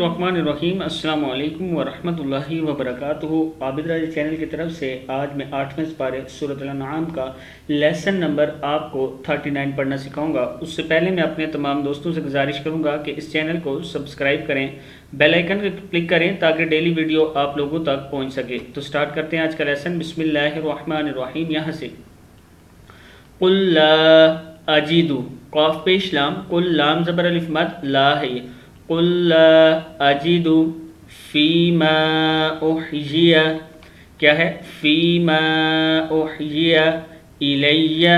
रहीम अस्सलाम वालेकुम वरहमतुल्लाहि वबरकातुहू। आबिद राज चैनल की तरफ से आज मैं 8वें पारे सूरत अल-अनआम का लेसन नंबर आपको 39 पढ़ना सिखाऊंगा। उससे पहले मैं अपने तमाम दोस्तों से गुजारिश करूंगा कि इस चैनल को सब्सक्राइब करें, बेल आइकन पर क्लिक करें ताकि डेली वीडियो आप लोगों तक पहुँच सके। तो स्टार्ट करते हैं आज का लेसन। बिस्मिल्लाहिर्रहमानिर्रहीम। यहाँ से कुल ला अजीदु, कॉफ पेश लाम, कुल लाम ज़बर अलिफ मद, ला है ये। कुल ला अजीदु फ़ीमा उहिया, क्या है? फ़ीमा उहिया इलैया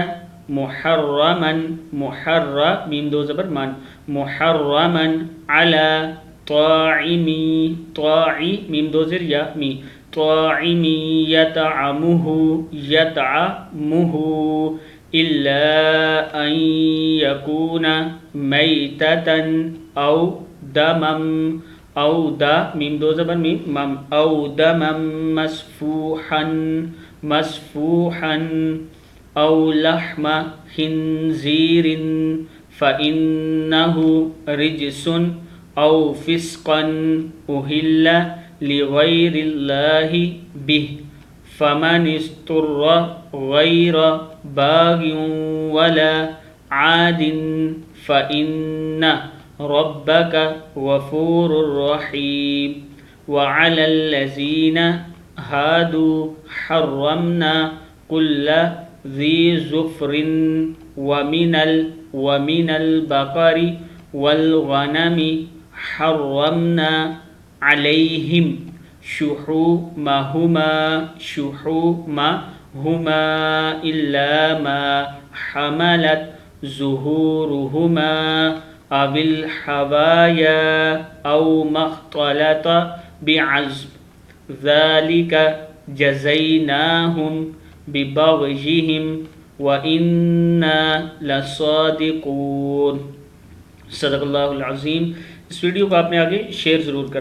मुहर्रमन, मुहर्र मीम दो ज़बर मान, मुहर्रमन अला ताइमी, ताई मीम दो ज़िर या मी, ताइमी यतअमुहु, यतअमुहु इल्ला अन यकूना मैततन औ दमम, औ द मीम दो ज़बर मीम मम, औ दमम मस्फूहन, मस्फूहन औ लहमा खिंजीरिन फ़इन्नहु रिजसुन औ फ़िस्क़न उहिल्ला लिग़ैरिल्लाहि बिह फ़मनिस्तुर्र गैर बाग़िन वला आदिन फ़इन्न रब्बक गफ़ूरुर रहीम। वअलल्लज़ीना हादू हर्रमना कुल्ला ज़ी ज़ुफ़रिन वमिनल बक़रि वल गनमि हर्रमना अलैहिम शुहूमहुमा, शुहूमहुमा इल्ला मा हमलत ज़ुहूरुहुमा अविल हवाया औ मख्तलत बिअज़्म ज़ालिका जज़ैनाहुम बिबग़यिहिम व इन्ना लसादिक़ून। सदक़ल्लाहुल अज़ीम। इस वीडियो को आपने आगे शेयर ज़रूर कर